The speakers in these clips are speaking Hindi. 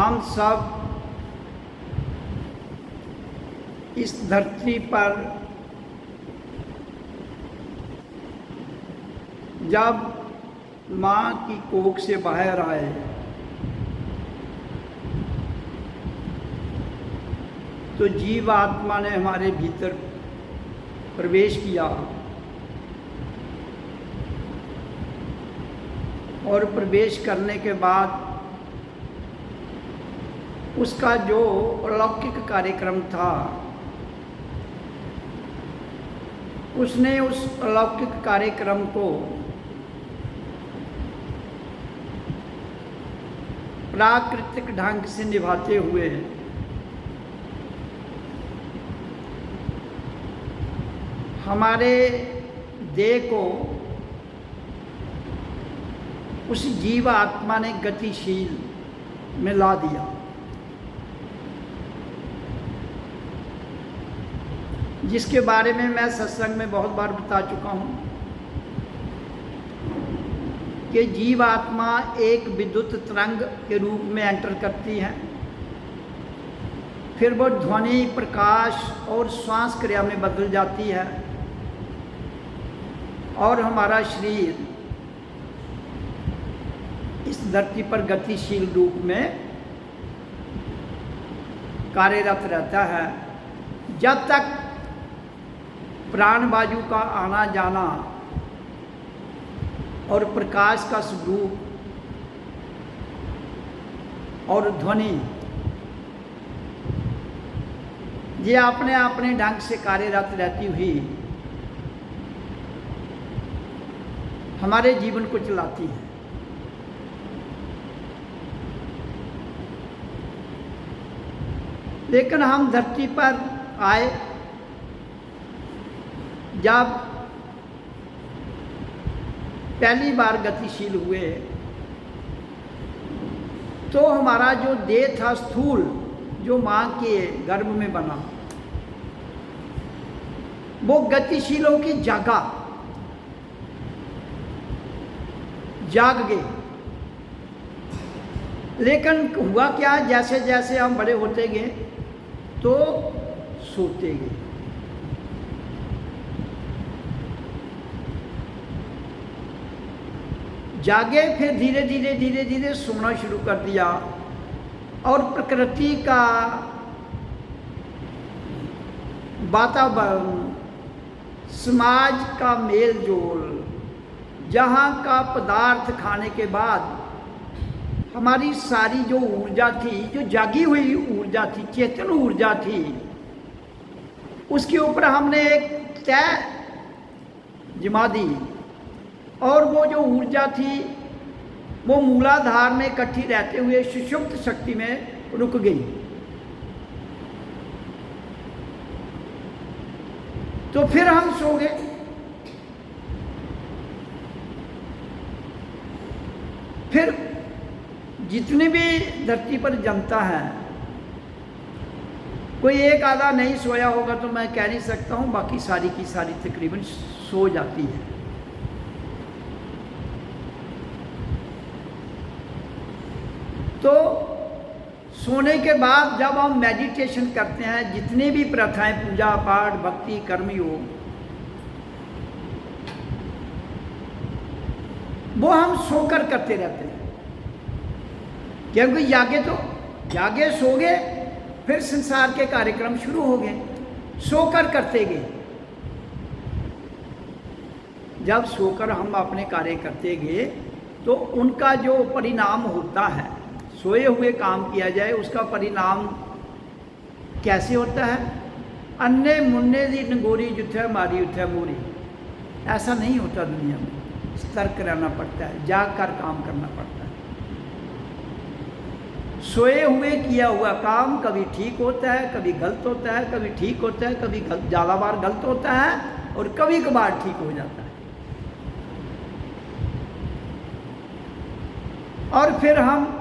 हम सब इस धरती पर जब माँ की कोख से बाहर आए तो जीव आत्मा ने हमारे भीतर प्रवेश किया और प्रवेश करने के बाद उसका जो अलौकिक कार्यक्रम था उसने उस अलौकिक कार्यक्रम को प्राकृतिक ढंग से निभाते हुए हमारे देह को उस जीव आत्मा ने गतिशील में ला दिया, जिसके बारे में मैं सत्संग में बहुत बार बता चुका हूँ कि जीव आत्मा एक विद्युत तरंग के रूप में एंटर करती है, फिर वो ध्वनि, प्रकाश और श्वास क्रिया में बदल जाती है और हमारा शरीर इस धरती पर गतिशील रूप में कार्यरत रहता है जब तक प्राण वायु का आना जाना और प्रकाश का स्वरूप और ध्वनि ये अपने अपने ढंग से कार्यरत रहती हुई हमारे जीवन को चलाती है। लेकिन हम धरती पर आए, जब पहली बार गतिशील हुए तो हमारा जो देह था स्थूल, जो माँ के गर्भ में बना, वो गतिशीलों की जाग गए। लेकिन हुआ क्या, जैसे जैसे हम बड़े होते गए तो सोते गए। जागे, फिर धीरे धीरे धीरे धीरे सोना शुरू कर दिया, और प्रकृति का वातावरण, समाज का मेल जोल, जहाँ का पदार्थ खाने के बाद हमारी सारी जो ऊर्जा थी, जो जागी हुई ऊर्जा थी, चेतन ऊर्जा थी, उसके ऊपर हमने एक तय जमा दी, और वो जो ऊर्जा थी वो मूलाधार में इकट्ठी रहते हुए सुषुप्त शक्ति में रुक गई। तो फिर हम सो गए। फिर जितनी भी धरती पर जमता है, कोई एक आधा नहीं सोया होगा तो मैं कह नहीं सकता हूँ, बाकी सारी की सारी तकरीबन सो जाती है। तो सोने के बाद जब हम मेडिटेशन करते हैं, जितनी भी प्रथाएं, पूजा पाठ, भक्ति, कर्म योग, वो हम सोकर करते रहते हैं। क्योंकि जागे सो गए, फिर संसार के कार्यक्रम शुरू हो गए, सोकर करते गए। जब सोकर हम अपने कार्य करते गए तो उनका जो परिणाम होता है, सोए हुए काम किया जाए उसका परिणाम कैसे होता है? अन्ने मुन्ने दी नगोरी जुथे मारी उठे मोरी। ऐसा नहीं होता दुनिया में। सतर्क रहना पड़ता है, जाग कर काम करना पड़ता है। सोए हुए किया हुआ काम कभी ठीक होता है, कभी गलत होता है, कभी ठीक होता है, कभी ज़्यादा बार गलत होता है, और कभी कभार ठीक हो जाता है। और फिर हम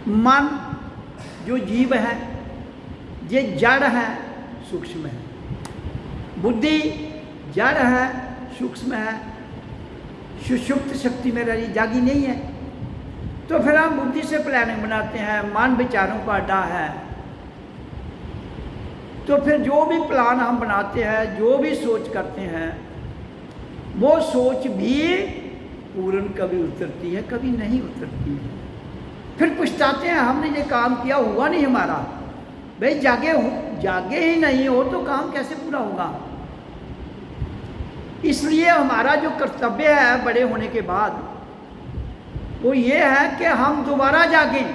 मन जो जीव है, ये जड़ है, सूक्ष्म है। बुद्धि जड़ है, सूक्ष्म है, सुषुप्त शक्ति में रही, जागी नहीं है। तो फिर हम बुद्धि से प्लानिंग बनाते हैं, मन विचारों का अड्डा है। तो फिर जो भी प्लान हम बनाते हैं, जो भी सोच करते हैं, वो सोच भी पूर्ण कभी उतरती है, कभी नहीं उतरती है। फिर पछताते हैं, हमने ये काम किया, हुआ नहीं हमारा। भाई जागे ही नहीं हो तो काम कैसे पूरा होगा? इसलिए हमारा जो कर्तव्य है बड़े होने के बाद, वो ये है कि हम दोबारा जागें।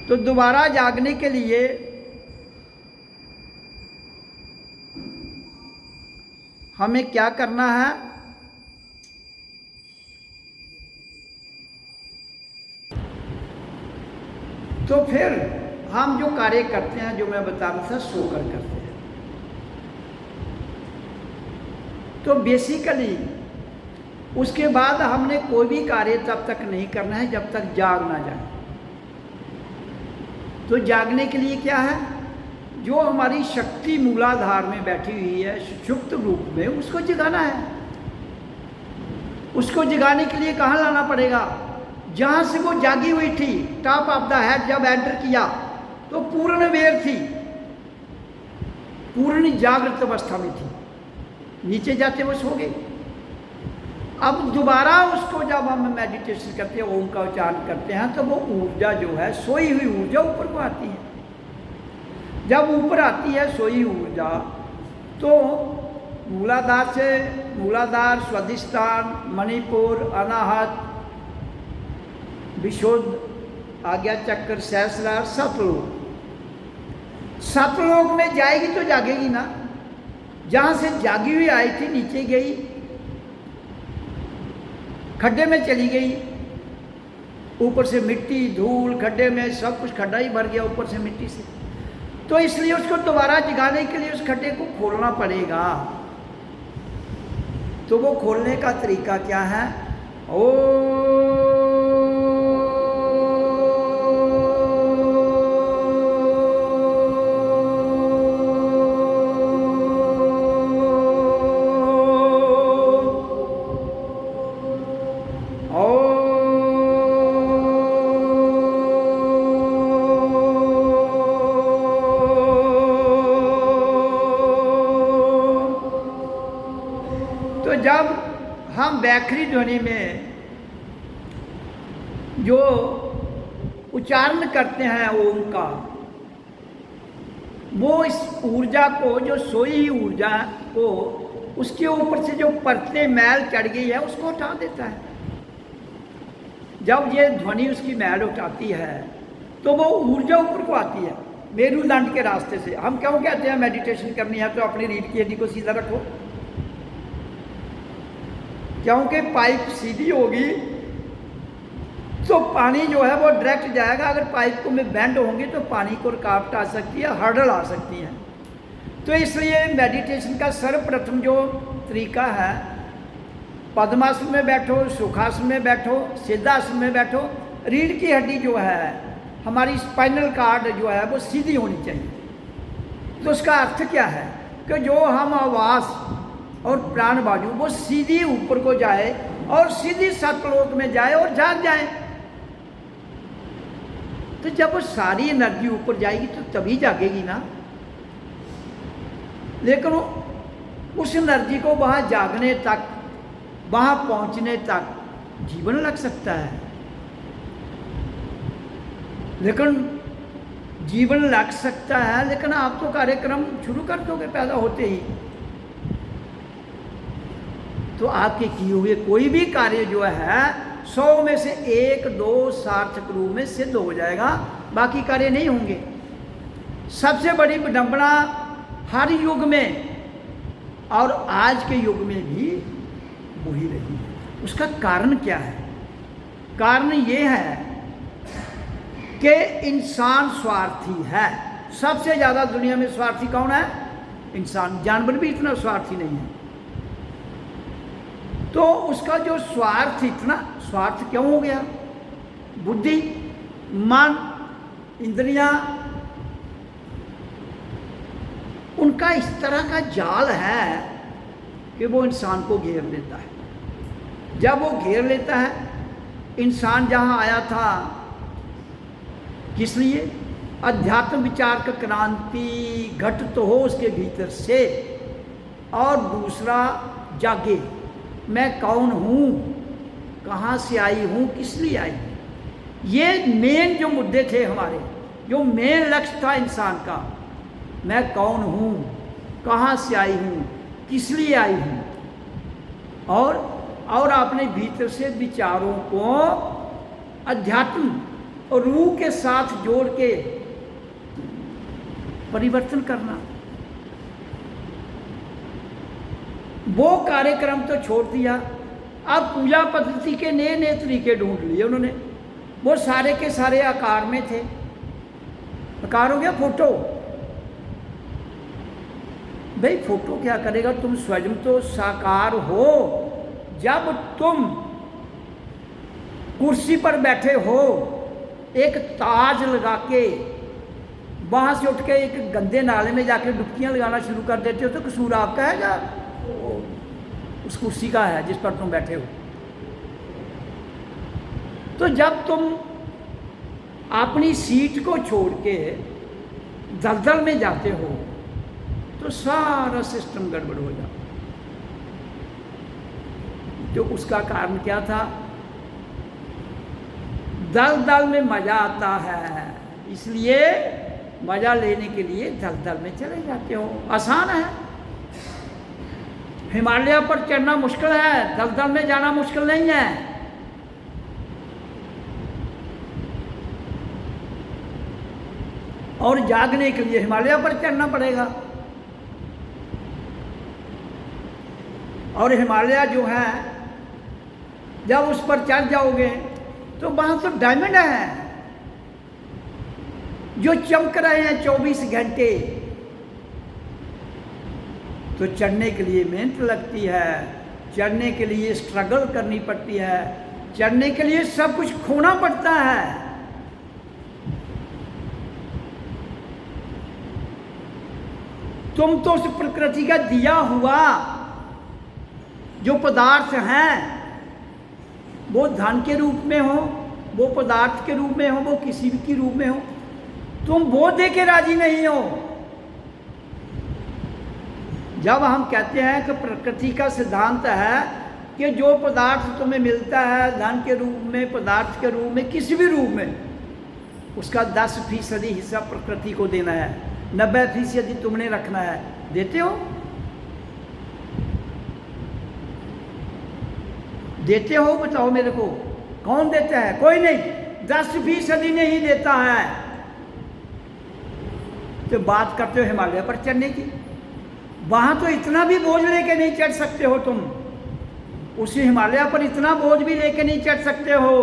तो दोबारा जागने के लिए हमें क्या करना है? तो फिर हम जो कार्य करते हैं, जो मैं बता रहा था, सोकर करते हैं। तो बेसिकली उसके बाद हमने कोई भी कार्य तब तक नहीं करना है जब तक जाग ना जाए। तो जागने के लिए क्या है? जो हमारी शक्ति मूलाधार में बैठी हुई है सुषुप्त रूप में, उसको जगाना है। उसको जगाने के लिए कहाँ लाना पड़ेगा? जहाँ से वो जागी हुई थी, टॉप ऑफ द हेड जब एंटर किया तो पूर्ण अवेयर थी, पूर्ण जागृत अवस्था में थी। नीचे जाते वो सो गए। अब दोबारा उसको जब हम मेडिटेशन करते हैं, ओम का उच्चारण करते हैं, तो वो ऊर्जा जो है, सोई हुई ऊर्जा ऊपर को आती है। जब ऊपर आती है सोई ऊर्जा, तो मूलाधार, स्वाधिष्ठान, मणिपुर, अनाहत, विशुद्ध, आज्ञा चक्र, सहस्रार, सतलोक। सतलोक में जाएगी तो जागेगी ना। जहाँ से जागी हुई आई थी, नीचे गई, खड्डे में चली गई, ऊपर से मिट्टी, धूल, खड्डे में सब कुछ खड्डा ही भर गया ऊपर से मिट्टी से। तो इसलिए उसको दोबारा जगाने के लिए उस खड्डे को खोलना पड़ेगा। तो वो खोलने का तरीका क्या है? जब हम बैखरी ध्वनि में जो उच्चारण करते हैं ओम का, वो इस ऊर्जा को, जो सोई हुई ऊर्जा को, उसके ऊपर से जो परतें मैल चढ़ गई है उसको उठा देता है। जब ये ध्वनि उसकी मैल उठाती है तो वो ऊर्जा ऊपर को आती है मेरुदंड के रास्ते से। हम क्यों कहते हैं मेडिटेशन करनी है तो अपनी रीढ़ की हड्डी को सीधा रखो, क्योंकि पाइप सीधी होगी तो पानी जो है वो डायरेक्ट जाएगा। अगर पाइप को में बेंड होंगे तो पानी को रुकावट आ सकती है, हर्डल आ सकती है। तो इसलिए मेडिटेशन का सर्वप्रथम जो तरीका है, पद्मासन में बैठो, सुखासन में बैठो, सिद्धासन में बैठो, रीढ़ की हड्डी जो है, हमारी स्पाइनल कार्ड जो है वो सीधी होनी चाहिए। तो उसका अर्थ क्या है कि जो हम आवाज़ और प्राण वायु वो सीधी ऊपर को जाए और सीधी सतलोक में जाए और जाग जाए। तो जब वो सारी एनर्जी ऊपर जाएगी तो तभी जागेगी ना। लेकिन उस एनर्जी को वहाँ जागने तक, वहाँ पहुँचने तक जीवन लग सकता है। लेकिन जीवन लग सकता है, लेकिन आप तो कार्यक्रम शुरू कर दोगे पैदा होते ही, तो आपके किए हुए कोई भी कार्य जो है 100 में से 1-2 सार्थक रूप में सिद्ध हो जाएगा, बाकी कार्य नहीं होंगे। सबसे बड़ी विडंबना हर युग में और आज के युग में भी वही रही है। उसका कारण क्या है? कारण ये है कि इंसान स्वार्थी है। सबसे ज़्यादा दुनिया में स्वार्थी कौन है? इंसान। जानवर भी इतना स्वार्थी नहीं है। तो उसका जो स्वार्थ, इतना स्वार्थ क्यों हो गया? बुद्धि, मन, इंद्रियां, उनका इस तरह का जाल है कि वो इंसान को घेर लेता है। जब वो घेर लेता है, इंसान जहां आया था किस लिए? अध्यात्म विचार का क्रांति घटित हो उसके भीतर से, और दूसरा जागे, मैं कौन हूँ, कहाँ से आई हूँ, किस लिए आई हूँ। ये मेन जो मुद्दे थे हमारे, जो मेन लक्ष्य था इंसान का, मैं कौन हूँ, कहाँ से आई हूँ, किस लिए आई हूँ, और अपने भीतर से विचारों को अध्यात्म और रूह के साथ जोड़ के परिवर्तन करना। वो कार्यक्रम तो छोड़ दिया। अब पूजा पद्धति के नए नए तरीके ढूंढ लिए उन्होंने। वो सारे के सारे आकार में थे। आकार हो गया फोटो। भाई फोटो क्या करेगा? तुम स्वयं तो साकार हो। जब तुम कुर्सी पर बैठे हो, एक ताज लगा के वहां से उठ के एक गंदे नाले में जाके डुबकियां लगाना शुरू कर देते हो, तो कसूर आपका है या उस कुर्सी का है जिस पर तुम बैठे हो? तो जब तुम अपनी सीट को छोड़ के दलदल में जाते हो तो सारा सिस्टम गड़बड़ हो जाता। तो उसका कारण क्या था? दलदल में मजा आता है, इसलिए मजा लेने के लिए दलदल में चले जाते हो। आसान है। हिमालय पर चढ़ना मुश्किल है, दलदल में जाना मुश्किल नहीं है। और जागने के लिए हिमालय पर चढ़ना पड़ेगा। और हिमालय जो है, जब उस पर चढ़ जाओगे तो वहां तो डायमंड है जो चमक रहे हैं 24 घंटे। तो चढ़ने के लिए मेहनत लगती है, चढ़ने के लिए स्ट्रगल करनी पड़ती है, चढ़ने के लिए सब कुछ खोना पड़ता है। तुम तो उस प्रकृति का दिया हुआ जो पदार्थ हैं, वो धन के रूप में हो, वो पदार्थ के रूप में हो, वो किसी भी के रूप में हो, तुम वो दे के राजी नहीं हो। जब हम कहते हैं कि प्रकृति का सिद्धांत है कि जो पदार्थ तुम्हें मिलता है धन के रूप में, पदार्थ के रूप में, किसी भी रूप में, उसका 10% हिस्सा प्रकृति को देना है, 90% तुमने रखना है। देते हो? देते हो? बताओ मेरे को, कौन देता है? कोई नहीं, 10% नहीं देता है। तो बात करते हो हिमालय पर चढ़ने की, वहां तो इतना भी बोझ लेके नहीं चढ़ सकते हो तुम, उस हिमालय पर इतना बोझ भी लेके नहीं चढ़ सकते हो।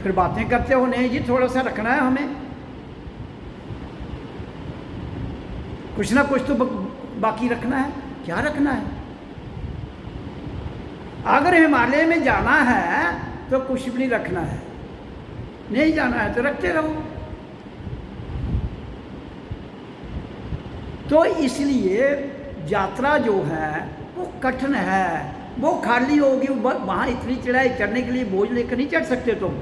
फिर बातें करते हो नहीं जी थोड़ा सा रखना है हमें, कुछ ना कुछ तो बाकी रखना है। क्या रखना है? अगर हिमालय में जाना है तो कुछ भी नहीं रखना है, नहीं जाना है तो रखते रहो। तो इसलिए यात्रा जो है वो कठिन है, वो खाली होगी। वहां इतनी चढ़ाई चढ़ने के लिए बोझ लेकर नहीं चढ़ सकते तुम,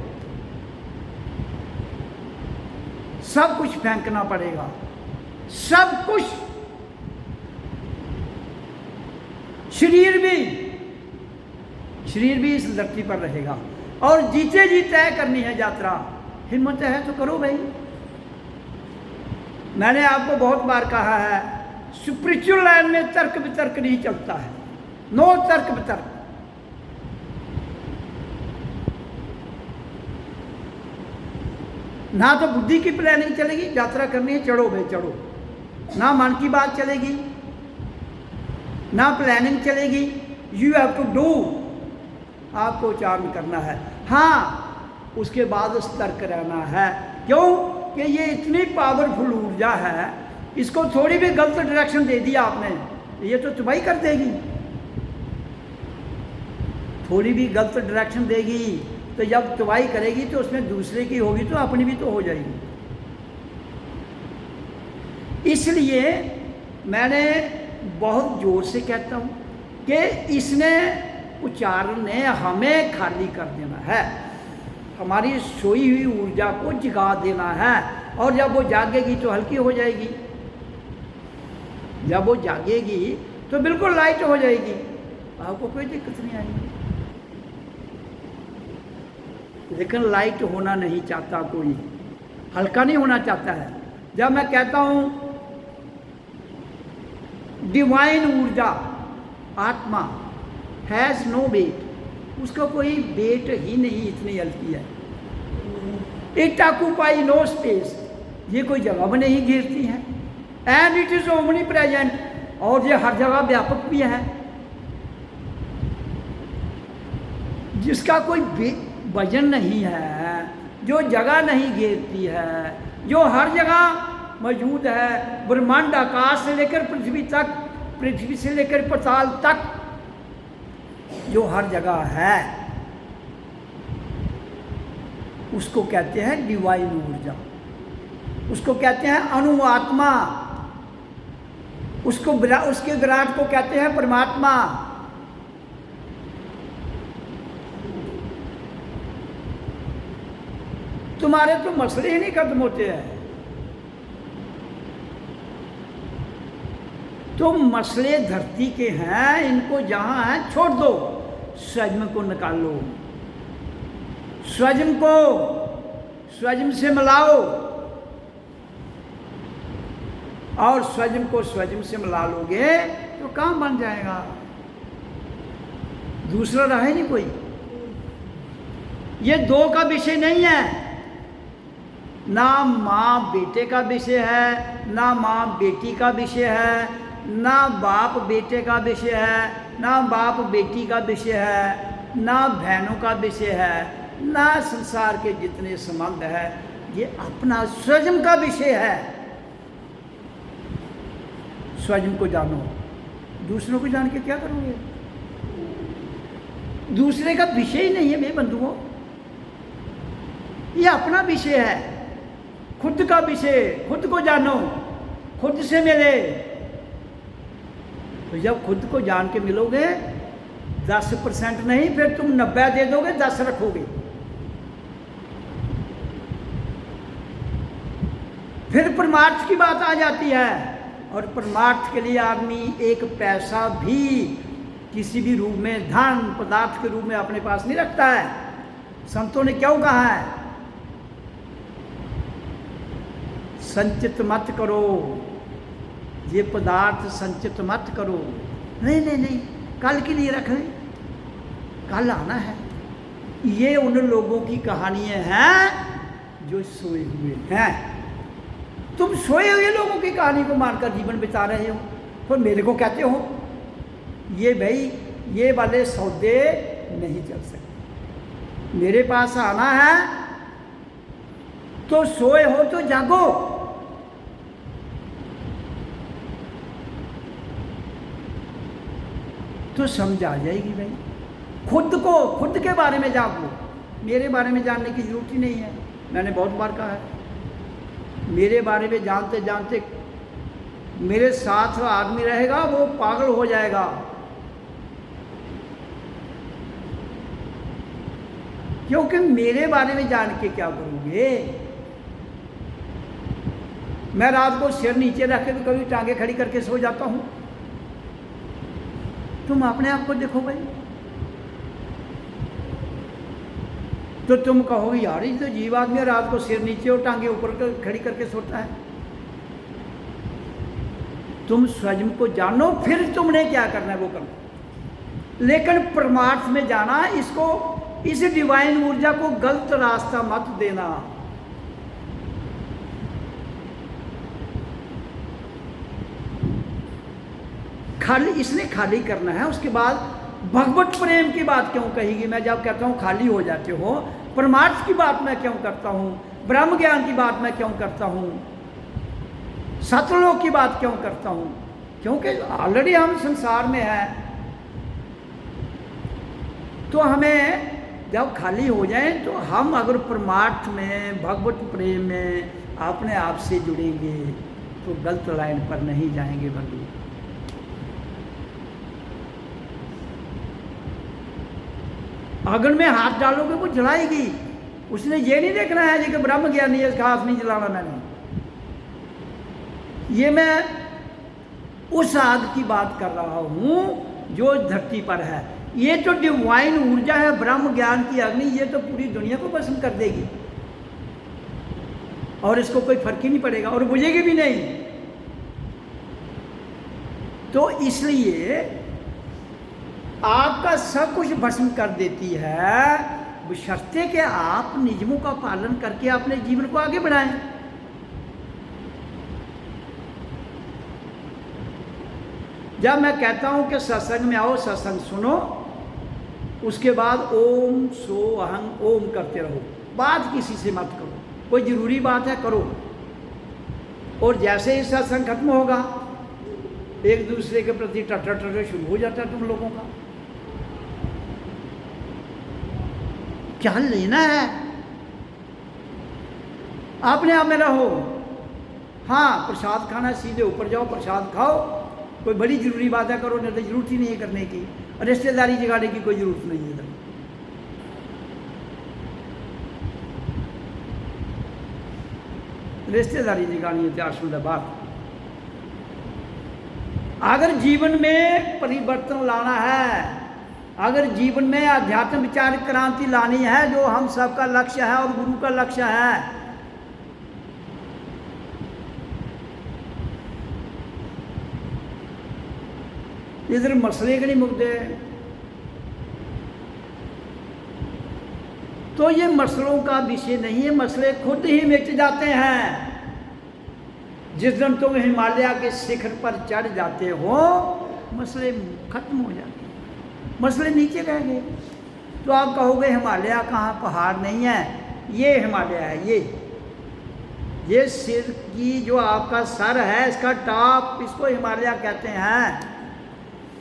सब कुछ फेंकना पड़ेगा, सब कुछ, शरीर भी इस धरती पर रहेगा और जीते जी तय करनी है यात्रा। हिम्मत है तो करो भाई। मैंने आपको बहुत बार कहा है, स्पिरिचुअल लाइन में तर्क वितर्क नहीं चलता है, नो तर्क वितर्क। ना तो बुद्धि की प्लानिंग चलेगी, यात्रा करनी है चढ़ो भाई चढ़ो, ना मन की बात चलेगी, ना प्लानिंग चलेगी। यू हैव टू डू, आपको उच्चारण करना है। हाँ, उसके बाद सतर्क रहना है। क्यों? कि ये इतनी पावरफुल ऊर्जा है, इसको थोड़ी भी गलत डायरेक्शन दे दिया आपने, ये तो तबाही कर देगी। थोड़ी भी गलत डायरेक्शन देगी तो जब तबाही करेगी तो उसमें दूसरे की होगी तो अपनी भी तो हो जाएगी। इसलिए मैंने बहुत जोर से कहता हूँ कि इसने, उच्चारण ने हमें खाली कर देना है, हमारी सोई हुई ऊर्जा को जगा देना है। और जब वो जागेगी तो हल्की हो जाएगी, जब वो जागेगी तो बिल्कुल लाइट हो जाएगी, आपको कोई दिक्कत नहीं आएगी। लेकिन लाइट होना नहीं चाहता कोई, हल्का नहीं होना चाहता है। जब मैं कहता हूँ डिवाइन ऊर्जा, आत्मा हैज़ नो वेट, उसका कोई वेट ही नहीं, इतनी हल्की है। इट ऑक्यूपाई नो स्पेस, ये कोई जगह भी नहीं घेरती है। And it is omni present, और ये हर जगह व्यापक भी है, जिसका कोई वजन नहीं है, जो जगह नहीं घेरती है, जो हर जगह मौजूद है। ब्रह्मांड आकाश से लेकर पृथ्वी तक, पृथ्वी से लेकर पाताल तक, जो हर जगह है, उसको कहते हैं डिवाइन ऊर्जा, उसको कहते हैं अनुआत्मा, उसको उसके विराट को कहते हैं परमात्मा। तुम्हारे तो मसले ही नहीं खत्म होते हैं, तो मसले धरती के हैं, इनको जहां है छोड़ दो, स्वयं को निकालो, स्वयं को स्वयं से मिलाओ, और स्वयं को स्वयं से मिला लोगे तो काम बन जाएगा, दूसरा रहे नहीं कोई। ये दो का विषय नहीं है, ना माँ बेटे का विषय है, ना माँ बेटी का विषय है, ना बाप बेटे का विषय है, ना बाप बेटी का विषय है, ना बहनों का विषय है, ना संसार के जितने संबंध है, ये अपना स्वयं का विषय है। स्वयं को जानो, दूसरों को जान के क्या करोगे? दूसरे का विषय ही नहीं है मेरे बंधुओं, ये अपना विषय है, खुद का विषय। खुद को जानो, खुद से मिले। तो जब खुद को जान के मिलोगे 10% नहीं, फिर तुम 90 दे दोगे, 10 रखोगे। फिर परमार्थ की बात आ जाती है, और परमार्थ के लिए आदमी एक पैसा भी किसी भी रूप में, धन पदार्थ के रूप में अपने पास नहीं रखता है। संतों ने क्यों कहा है? संचित मत करो, ये पदार्थ संचित मत करो। नहीं नहीं नहीं, कल के लिए रख लें, कल आना है। ये उन लोगों की कहानियां हैं जो सोए हुए हैं। तुम सोए हुए लोगों की कहानी को मानकर जीवन बिता रहे हो, तो मेरे को कहते हो ये भाई ये वाले सौदे नहीं चल सकते, मेरे पास आना है तो सोए हो तो जागो। तो समझ आ जाएगी भाई। खुद के बारे में जागो, मेरे बारे में जानने की जरूरत ही नहीं है। मैंने बहुत बार कहा है, मेरे बारे में जानते जानते मेरे साथ आदमी रहेगा वो पागल हो जाएगा। क्योंकि मेरे बारे में जान के क्या करोगे? मैं रात को सिर नीचे रख के कभी टांगे खड़ी करके सो जाता हूं। तुम अपने आप को देखो भाई, तो तुम कहोगे यार ये तो जीव आदमी रात को सिर नीचे और टांगे ऊपर खड़ी करके सोता है। तुम स्वयं को जानो, फिर तुमने क्या करना है वो करो। लेकिन परमार्थ में जाना, इसको, इस डिवाइन ऊर्जा को गलत रास्ता मत देना। खाली इसने खाली करना है। उसके बाद भगवत प्रेम की बात क्यों कहेगी? मैं जब कहता हूं खाली हो जाते हो, परमार्थ की बात मैं क्यों करता हूं, ब्रह्म ज्ञान की बात मैं क्यों करता हूं, सतलोक की बात क्यों करता हूं? क्योंकि ऑलरेडी हम संसार में हैं। तो हमें जब खाली हो जाए तो हम अगर परमार्थ में, भगवत प्रेम में अपने आप से जुड़ेंगे तो गलत लाइन पर नहीं जाएंगे बंधु। अगर में हाथ डालोगे वो जलाएगी। उसने ये नहीं देखना है जी कि ब्रह्म ज्ञानी है, इसका हाथ नहीं जलाना मैंने। ये मैं उस आग की बात कर रहा हूं जो धरती पर है। ये तो डिवाइन ऊर्जा है, ब्रह्म ज्ञान की अग्नि, ये तो पूरी दुनिया को भस्म कर देगी और इसको कोई फर्क ही नहीं पड़ेगा और बुझेगी भी नहीं। तो इसलिए आपका सब कुछ भस्म कर देती है, बशर्ते कि आप नियमों का पालन करके अपने जीवन को आगे बढ़ाएं। जब मैं कहता हूं कि सत्संग में आओ, सत्संग सुनो, उसके बाद ओम सो अहं ओम करते रहो। बात किसी से मत करो, कोई जरूरी बात है करो। और जैसे ही सत्संग खत्म होगा, एक दूसरे के प्रति टटर शुरू हो जाता है तुम लोगों का। क्या लेना है? अपने आप में रहो। हाँ, प्रसाद खाना, सीधे ऊपर जाओ, प्रसाद खाओ। कोई बड़ी जरूरी बात है करो, नहीं तो जरूरत ही नहीं है करने की। रिश्तेदारी जगाने की कोई जरूरत नहीं है। रिश्तेदारी जगानी है आश्रम बात। अगर जीवन में परिवर्तन लाना है, अगर जीवन में आध्यात्म विचार क्रांति लानी है, जो हम सबका लक्ष्य है और गुरु का लक्ष्य है, इधर मसले के नहीं मुद्दे, तो ये मसलों का विषय नहीं है। मसले खुद ही मिट जाते हैं। जिस दिन तुम हिमालय के शिखर पर चढ़ जाते हो, मसले खत्म हो जाते हैं। मसले नीचे रह गए। तो आप कहोगे हिमालय कहाँ, पहाड़ नहीं है, ये हिमालय है। ये सिर की जो आपका सर है, इसका टॉप, इसको हिमालय कहते हैं।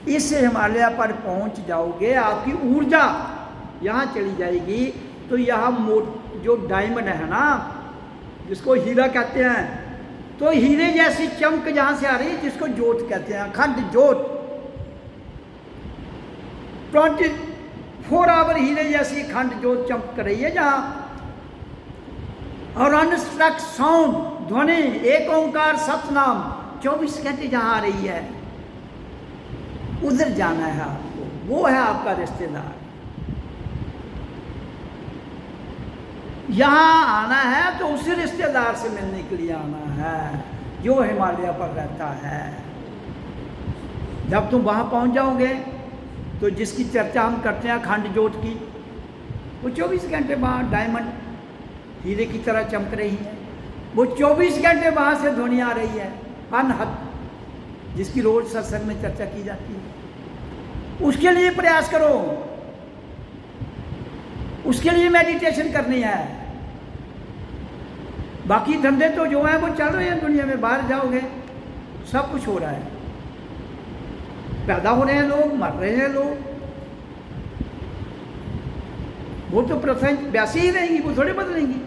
इस हिमालय पर पहुंच जाओगे, आपकी ऊर्जा यहाँ चली जाएगी। तो यहाँ जो डायमंड है ना, जिसको हीरा कहते हैं, तो हीरे जैसी चमक जहाँ से आ रही है, जिसको ज्योत कहते हैं, अखंड ज्योत। 24 आवर हीरे जैसी अखंड ज्योत चमक रही है जहाँ। और अनस्ट्रक साउंड, ध्वनि, एक ओंकार सतनाम 24 घंटे जहाँ आ रही है, उधर जाना है आपको। वो है आपका रिश्तेदार। यहाँ आना है तो उसी रिश्तेदार से मिलने के लिए आना है जो हिमालय पर रहता है। जब तुम वहाँ पहुँच जाओगे तो जिसकी चर्चा हम करते हैं अखंड ज्योत की, वो 24 घंटे वहाँ डायमंड हीरे की तरह चमक रही है। वो 24 घंटे वहाँ से ध्वनि आ रही है अनहद, जिसकी रोज सत्संग में चर्चा की जाती है। उसके लिए प्रयास करो, उसके लिए मेडिटेशन करनी है। बाकी धंधे तो जो है वो चल रहे हैं दुनिया में, बाहर जाओगे सब कुछ हो रहा है, पैदा हो रहे हैं लोग, मर रहे हैं लोग। वो तो प्रथाएं वैसी ही रहेंगी, वो थोड़ी बदलेंगी।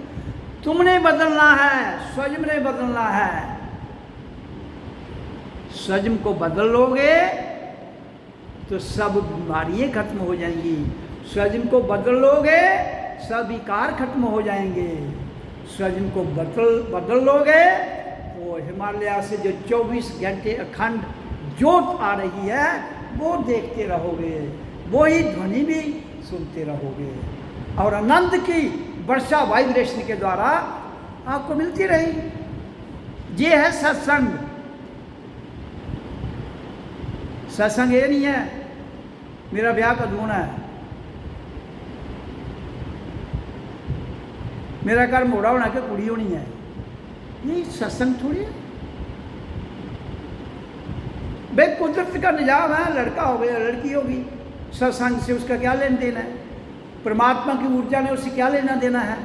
तुमने बदलना है, स्वयं ने बदलना है। स्वयं को बदल लोगे तो सब बीमारियां खत्म हो जाएंगी। स्वयं को बदल लोगे सब विकार खत्म हो जाएंगे। स्वयं को बदल लोगे तो हिमालय से जो 24 घंटे अखंड ज्योत आ रही है वो देखते रहोगे, वो ही ध्वनि भी सुनते रहोगे, और आनंद की वर्षा वाइब्रेशन के द्वारा आपको मिलती रहेगी। ये है सत्संग। सत्संग ये नहीं है मेरा ब्याह कदूना है, मेरा घर मोड़ा होना के कुड़ी होनी है, नहीं सत्संग थोड़ी है। भाई कुदरत का निजाम है, लड़का हो गया लड़की होगी, सत्संग से उसका क्या लेन देना है? परमात्मा की ऊर्जा ने उससे क्या लेना देना है?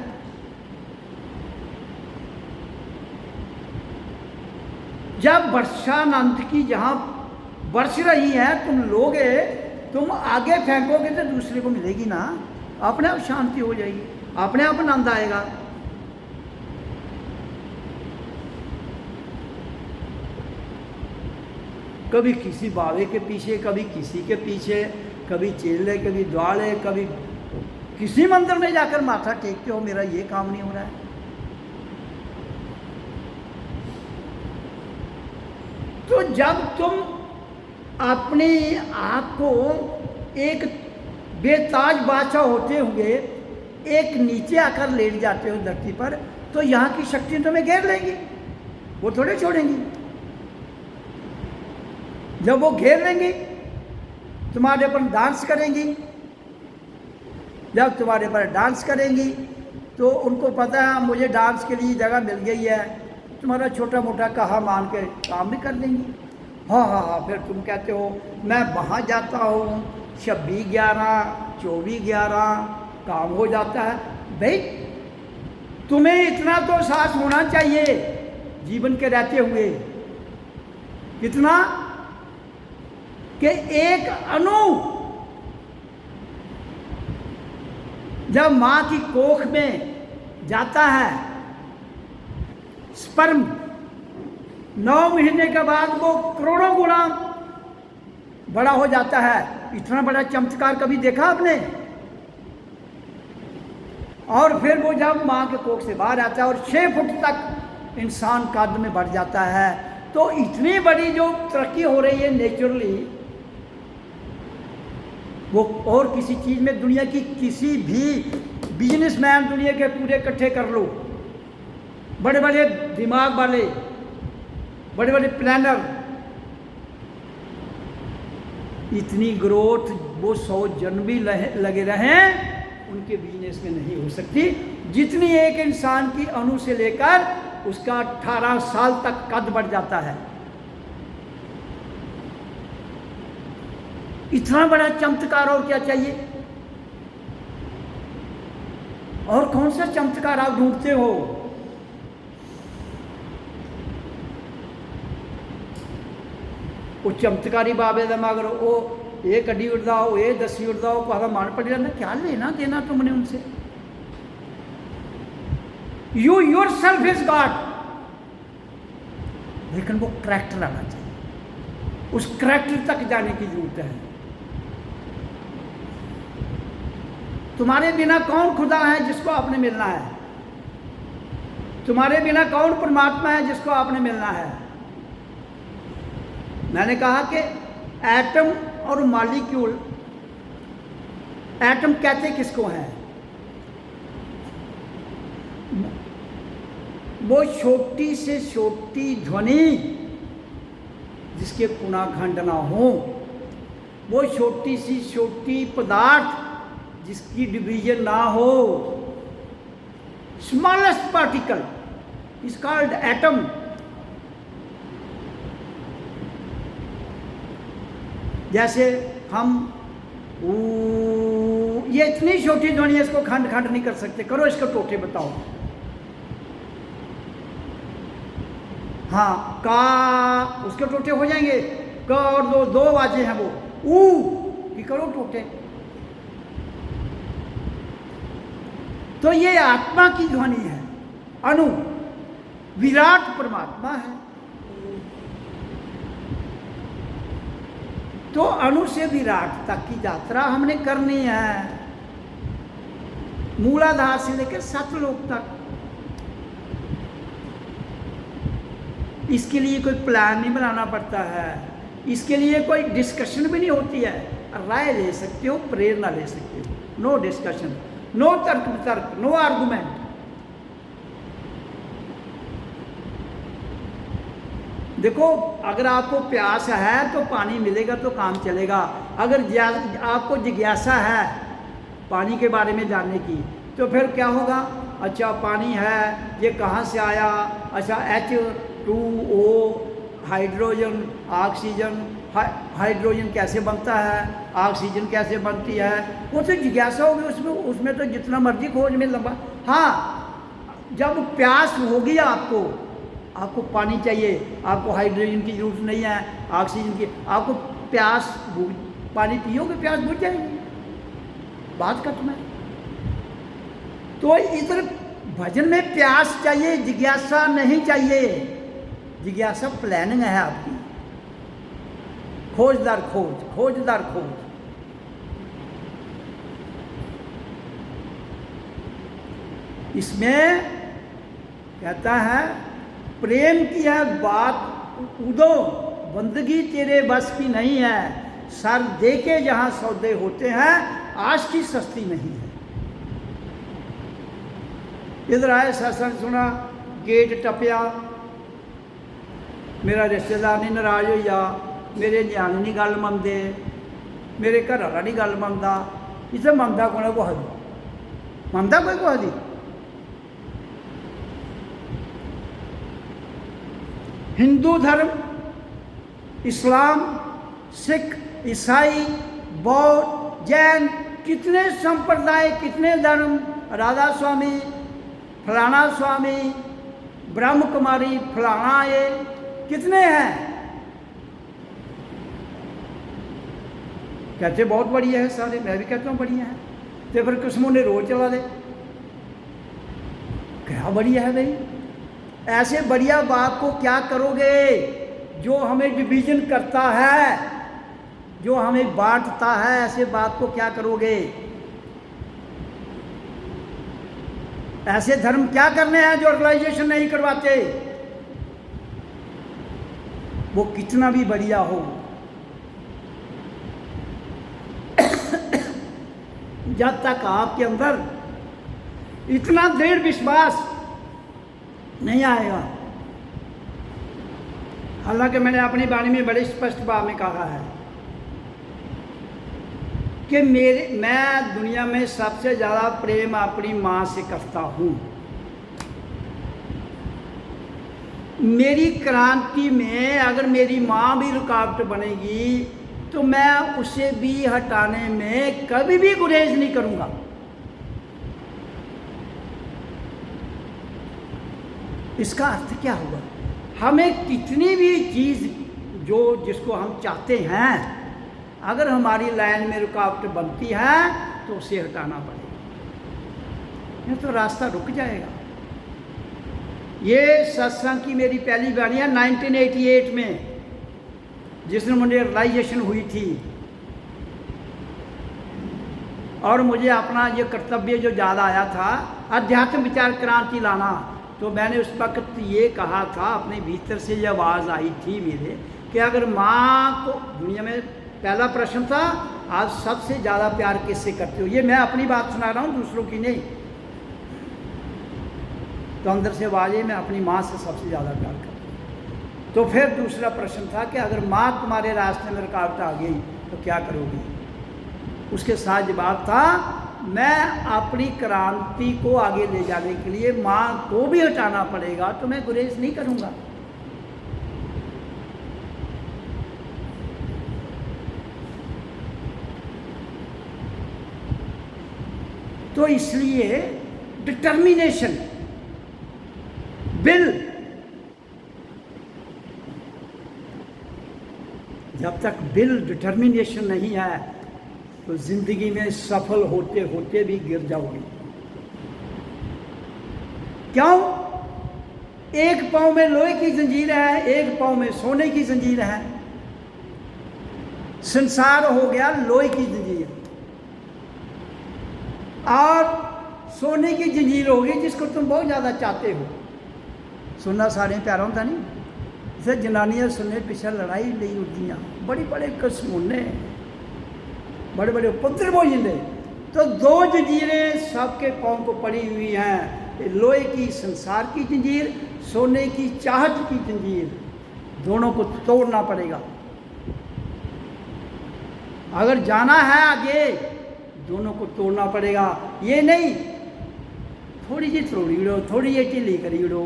जब वर्षानंद की जहां बरस रही है तुम लोगे, तुम आगे फेंकोगे तो दूसरे को मिलेगी ना, अपने आप शांति हो जाएगी, अपने आप आनंद आएगा। कभी किसी बावे के पीछे, कभी किसी के पीछे, कभी चेले, कभी द्वाले, कभी किसी मंदिर में जाकर माथा टेकते हो, मेरा ये काम नहीं हो रहा है। तो जब तुम अपने आप को एक बेताज बादशाह होते हुए एक नीचे आकर लेट जाते हो धरती पर, तो यहाँ की शक्ति तुम्हें घेर लेंगी, वो थोड़े छोड़ेंगी। जब वो घेर लेंगी तुम्हारे पर डांस करेंगी, जब तुम्हारे पर डांस करेंगी तो उनको पता है मुझे डांस के लिए जगह मिल गई है, तुम्हारा छोटा मोटा कहा मान के काम भी कर देंगी। हाँ हाँ हाँ, फिर तुम कहते हो मैं वहाँ जाता हूँ, 26/11, 24/11 काम हो जाता है। भाई तुम्हें इतना तो साहस होना चाहिए जीवन के रहते हुए, कितना कि एक अणु जब माँ की कोख में जाता है, स्पर्म 9 महीने के बाद वो करोड़ों गुना बड़ा हो जाता है। इतना बड़ा चमत्कार कभी देखा आपने? और फिर वो जब माँ के कोख से बाहर आता है और 6 फुट तक इंसान कद में बढ़ जाता है, तो इतनी बड़ी जो तरक्की हो रही है नेचुरली, वो और किसी चीज़ में दुनिया की किसी भी बिजनेसमैन दुनिया के पूरे इकट्ठे कर लो, बड़े बड़े दिमाग वाले, बड़े बड़े प्लानर, इतनी ग्रोथ वो 100 जन भी लगे रहें उनके बिजनेस में नहीं हो सकती जितनी एक इंसान की अणु से लेकर उसका 18 साल तक कद बढ़ जाता है। इतना बड़ा चमत्कार और क्या चाहिए? और कौन सा चमत्कार आप ढूंढते हो? वो चमत्कारी बाबे दा मगर वो ये कड्डी उड़दा हो, ये दसी उड़दा हो, कहता मन पड़ जाता, क्या लेना देना तुमने उनसे? You your self is God. लेकिन वो करैक्टर आना चाहिए, उस करैक्टर तक जाने की जरूरत है। तुम्हारे बिना कौन खुदा है जिसको आपने मिलना है? तुम्हारे बिना कौन परमात्मा है जिसको आपने मिलना है? मैंने कहा कि एटम और मॉलिक्यूल, एटम कहते किसको हैं? वो छोटी से छोटी ध्वनि जिसके पुनाखंड ना हो, वो छोटी सी छोटी पदार्थ जिसकी डिवीजन ना हो, smallest particle is called atom. जैसे हम ये इतनी छोटी ध्वनि है, इसको खंड खंड नहीं कर सकते, करो इसको टोटे बताओ। हाँ, का उसके टोटे हो जाएंगे, क और दो आवाजें हैं वो, ऊ की करो टोटे। तो ये आत्मा की ध्वनि है, अणु, विराट परमात्मा है। तो अणु से विराट तक की यात्रा हमने करनी है, मूलाधार से लेकर सतलोक तक। इसके लिए कोई प्लान नहीं बनाना पड़ता है, इसके लिए कोई डिस्कशन भी नहीं होती है। राय ले सकते हो, प्रेरणा ले सकते हो, नो डिस्कशन, नो तर्क वितर्क, नो आर्गुमेंट। देखो, अगर आपको प्यास है तो पानी मिलेगा तो काम चलेगा। अगर आपको जिज्ञासा है पानी के बारे में जानने की, तो फिर क्या होगा? अच्छा, पानी है, ये कहाँ से आया? अच्छा, H2O, हाइड्रोजन, ऑक्सीजन, हाइड्रोजन कैसे बनता है, ऑक्सीजन कैसे बनती है, वो तो जिज्ञासा होगी उसमें तो जितना मर्जी खोज में लंबा। हाँ, जब प्यास होगी आपको पानी चाहिए, आपको हाइड्रोजन की जरूरत नहीं है, ऑक्सीजन की, आपको प्यास, पानी पियोगे प्यास बुझ जाएगी, बात खत्म है। तो इधर भजन में प्यास चाहिए, जिज्ञासा नहीं चाहिए। जिज्ञासा प्लानिंग है आपकी, खोज दर खोज। इसमें कहता है, प्रेम की है बात उदो, बंदगी तेरे बस की नहीं है, सर दे के जहां सौदे होते हैं, आज की सस्ती नहीं है। इधर आए, सत्संग सुना, गेट टपया, मेरा रिश्तेदार नहीं नाराज हो जा, मेरे न्याणे नहीं गल मनते, मेरे घर वाला नहीं गल मनता। इसे मनता कौन है? कुछ दी मनता कोई कुछ दी। हिंदू धर्म, इस्लाम, सिख, ईसाई, बौद्ध, जैन, कितने संप्रदाय, कितने धर्म, राधा स्वामी, फलाना स्वामी, ब्रह्म कुमारी, फलाना, ये कितने हैं? कहते बहुत बढ़िया है सारे, मैं भी कहता हूँ बढ़िया है। तो फिर किस्मों ने रोज चला दे, क्या बढ़िया है भाई? ऐसे बढ़िया बात को क्या करोगे जो हमें डिवीजन करता है, जो हमें बांटता है? ऐसे बात को क्या करोगे? ऐसे धर्म क्या करने हैं जो रियलाइजेशन नहीं करवाते, वो कितना भी बढ़िया हो। जब तक आपके अंदर इतना दृढ़ विश्वास नहीं आएगा, हालांकि मैंने अपनी वाणी में बड़े स्पष्ट भाव में कहा है कि मैं दुनिया में सबसे ज़्यादा प्रेम अपनी माँ से करता हूँ। मेरी क्रांति में अगर मेरी माँ भी रुकावट बनेगी तो मैं उसे भी हटाने में कभी भी गुरेज नहीं करूंगा। इसका अर्थ क्या हुआ? हमें कितनी भी चीज़ जिसको हम चाहते हैं, अगर हमारी लाइन में रुकावट बनती है तो उसे हटाना पड़ेगा, नहीं तो रास्ता रुक जाएगा। ये सत्संग की मेरी पहली वाणी है 1988 में, जिसमें मुझे रियलाइजेशन हुई थी और मुझे अपना ये कर्तव्य जो याद आया था, अध्यात्म विचार क्रांति लाना। तो मैंने उस वक्त ये कहा था, अपने भीतर से ये आवाज़ आई थी मेरे कि अगर माँ को दुनिया में, पहला प्रश्न था आज सबसे ज़्यादा प्यार किससे करते हो? ये मैं अपनी बात सुना रहा हूँ, दूसरों की नहीं। तो अंदर से आवाज़ है, मैं अपनी माँ से सबसे ज़्यादा प्यार करता हूँ। तो फिर दूसरा प्रश्न था कि अगर माँ तुम्हारे रास्ते में रुकावट आ गई तो क्या करोगी? उसके साथ जवाब था, मैं अपनी क्रांति को आगे ले जाने के लिए माँ को भी हटाना पड़ेगा तो मैं गुरेज नहीं करूँगा। तो इसलिए डिटर्मिनेशन, विल, जब तक विल डिटर्मिनेशन नहीं है तो जिंदगी में सफल होते होते भी गिर जाओगे। क्यों? एक पांव में लोहे की जंजीर है, एक पांव में सोने की जंजीर है। संसार हो गया लोहे की जंजीर और सोने की जंजीर होगी जिसको तुम बहुत ज़्यादा चाहते हो। सुनना सारे प्यारा होता नहीं, जैसे जनानियाँ सुनने पिछले लड़ाई ली होती, बड़े बड़े कसमूने, बड़े बड़े उपद्रव हो जाते। तो दो जंजीरें सबके पाँव को पड़ी हुई हैं, लोहे की संसार की जंजीर, सोने की चाहत की जंजीर, दोनों को तोड़ना पड़ेगा। अगर जाना है आगे दोनों को तोड़ना पड़ेगा। ये नहीं थोड़ी जी तोड़ी उड़ो, थोड़ी जी ढीली करी उड़ो,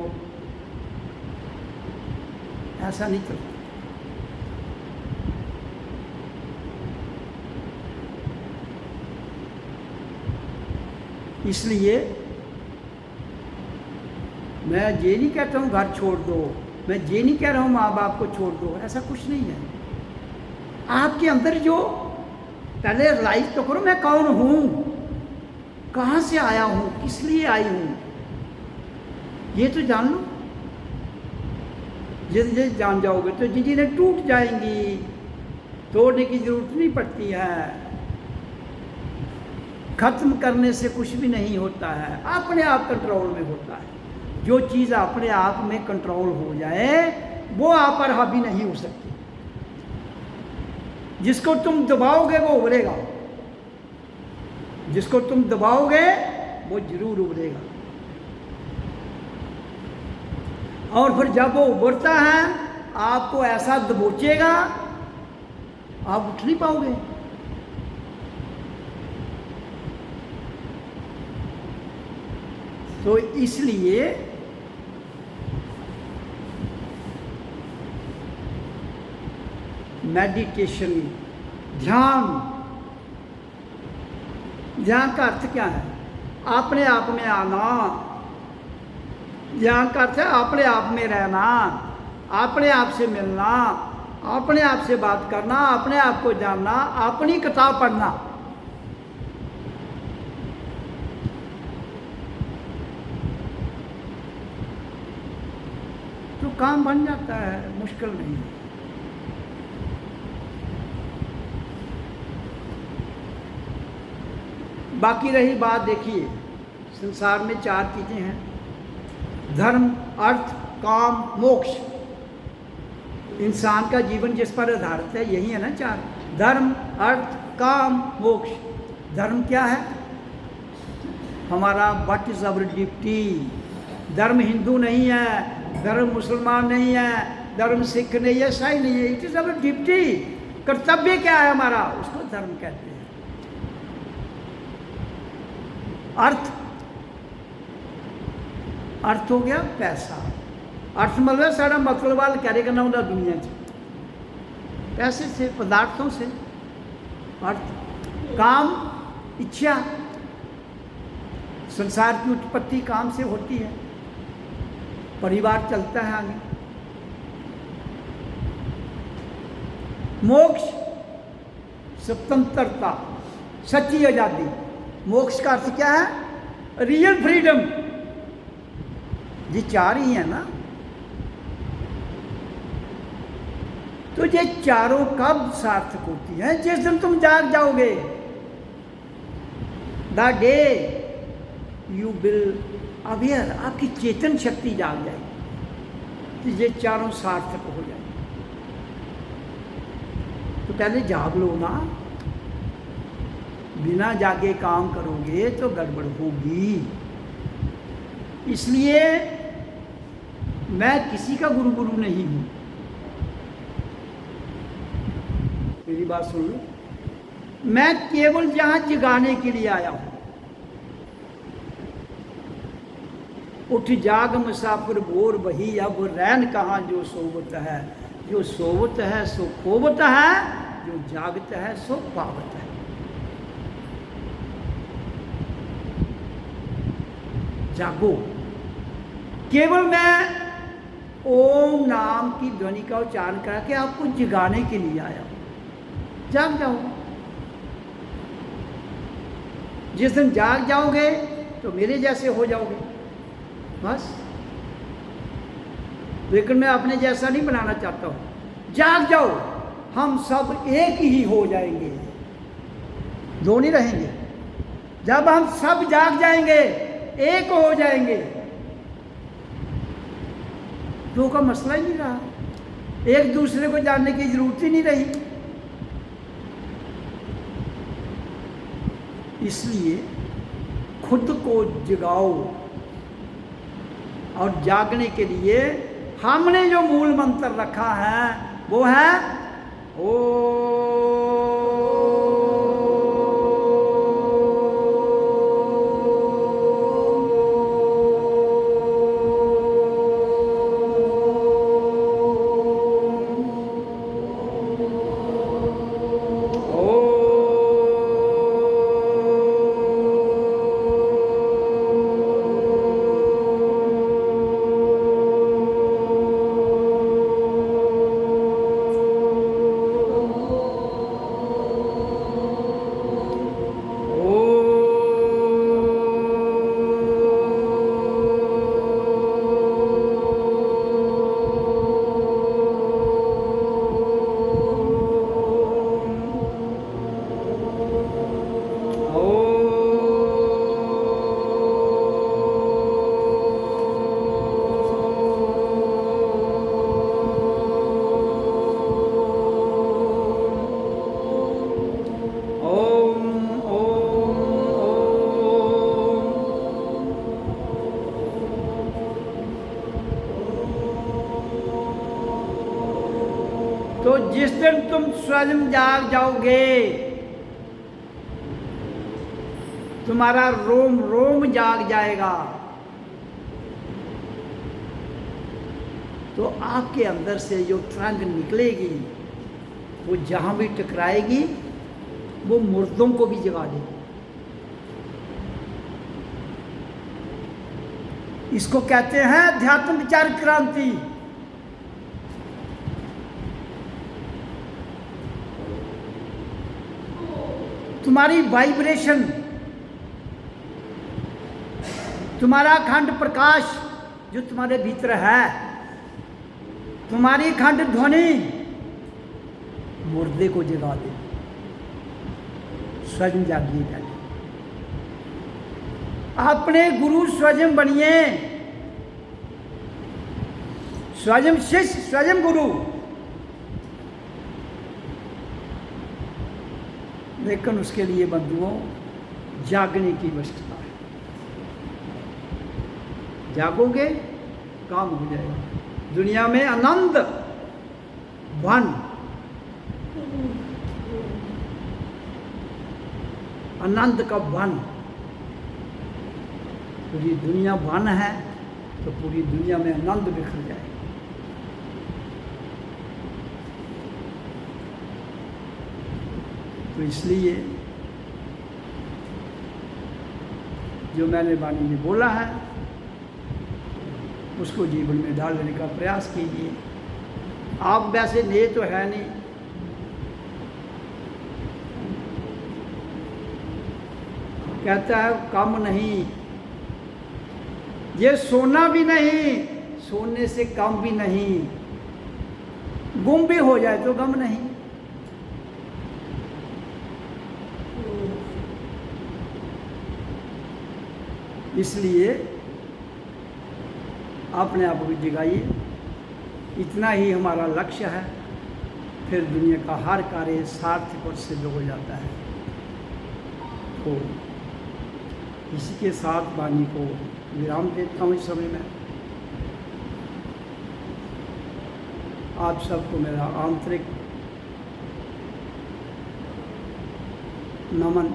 ऐसा नहीं चलता। इसलिए मैं ये नहीं कहता हूँ घर छोड़ दो, मैं ये नहीं कह रहा हूँ माँ बाप को छोड़ दो, ऐसा कुछ नहीं है। आपके अंदर जो पहले रियलाइज तो करो, मैं कौन हूँ, कहाँ से आया हूँ, किस लिए आई हूँ, ये तो जान लो। जैसे जान जाओगे तो चीज़ें टूट जाएंगी, तोड़ने की जरूरत नहीं पड़ती है। खत्म करने से कुछ भी नहीं होता है, अपने आप कंट्रोल में होता है। जो चीज़ अपने आप में कंट्रोल हो जाए वो आप पर हावी नहीं हो सकती। जिसको तुम दबाओगे वो उभरेगा, जिसको तुम दबाओगे वो जरूर उभरेगा। और फिर जब वो उभरता है आपको ऐसा दबोचेगा आप उठ नहीं पाओगे। तो इसलिए मेडिटेशन, ध्यान, ध्यान का अर्थ क्या है? अपने आप में आना। ध्यान का अर्थ है अपने आप में रहना, अपने आप से मिलना, अपने आप से बात करना, अपने आप को जानना, अपनी किताब पढ़ना। तो काम बन जाता है, मुश्किल नहीं है। बाकी रही बात, देखिए संसार में चार चीज़ें हैं, धर्म, अर्थ, काम, मोक्ष। इंसान का जीवन जिस पर आधारित है यही है ना चार, धर्म, अर्थ, काम, मोक्ष। धर्म क्या है? हमारा व्हाट इज अवर ड्यूटी। धर्म हिंदू नहीं है, धर्म मुसलमान नहीं है, धर्म सिख नहीं है, ईसाई नहीं है, इट इज अवर ड्यूटी। कर्तव्य क्या है हमारा, उसको धर्म कहते हैं। अर्थ, अर्थ हो गया पैसा। अर्थ मतलब सारा मतलब वाल कैरे करना होता दुनिया च। पैसे से, पदार्थों से, अर्थ, काम, इच्छा। संसार की उत्पत्ति काम से होती है, परिवार चलता है आगे। मोक्ष, स्वतंत्रता, सच्ची आजादी। मोक्ष का अर्थ क्या है? Real freedom. ये चार ही है ना। तो ये चारों कब सार्थक होती हैं? जिस दिन तुम जाग जाओगे। The day you will aware, आपकी चेतन शक्ति जाग जाएगी, तो ये चारों सार्थक हो जाएंगे। तो पहले जाग लो ना। बिना जागे काम करोगे तो गड़बड़ होगी। इसलिए मैं किसी का गुरु नहीं हूं। मेरी बात सुन लो, मैं केवल यहां जगाने के लिए आया हूं। उठ जाग मुसाफिर बोर वही, अब रैन कहाँ जो सोवत है। जो सोवत है सो खोवत है, जो जागत है सो पावत है। जागो। केवल मैं ओम नाम की ध्वनि का उच्चारण करके आपको जगाने के लिए आया हूं। जाग जाओ। जिस दिन जाग जाओगे तो मेरे जैसे हो जाओगे, बस। लेकिन मैं अपने जैसा नहीं बनाना चाहता हूं। जाग जाओ, हम सब एक ही हो जाएंगे, दो नहीं रहेंगे। जब हम सब जाग जाएंगे, एक हो जाएंगे, दो का मसला ही नहीं रहा। एक दूसरे को जानने की जरूरत ही नहीं रही। इसलिए खुद को जगाओ। और जागने के लिए हमने जो मूल मंत्र रखा है वो है ओ। तो जिस दिन तुम स्वयं जाग जाओगे, तुम्हारा रोम रोम जाग जाएगा, तो आपके अंदर से जो तरंग निकलेगी वो जहां भी टकराएगी वो मुर्दों को भी जगा देगी। इसको कहते हैं अध्यात्म विचार क्रांति। तुम्हारी वाइब्रेशन, तुम्हारा अखंड प्रकाश जो तुम्हारे भीतर है, तुम्हारी अखंड ध्वनि मुर्दे को जगा दे। स्वयं जागिए पहले, अपने गुरु स्वयं बनिए। स्वयं शिष्य, स्वयं गुरु। लेकिन उसके लिए बंधुओं जागने की आवश्यकता है। जागोगे काम हो जाएगा। दुनिया में आनंद वन, आनंद का वन। पूरी दुनिया वन है तो पूरी दुनिया में आनंद बिखर जाएगा। तो इसलिए जो मैंने वाणी में बोला है उसको जीवन में ढालने का प्रयास कीजिए। आप वैसे नए तो है नहीं, कहता है कम नहीं, ये सोना भी नहीं, सोने से कम भी नहीं, गुम भी हो जाए तो गम नहीं। इसलिए अपने आप को जगाइए, इतना ही हमारा लक्ष्य है, फिर दुनिया का हर कार्य सार्थक और सिद्ध हो जाता है। तो इसी के साथ वाणी को विराम देता हूँ इस समय में। आप सबको मेरा आंतरिक नमन।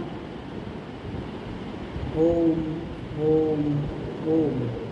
ओम ओम ओम।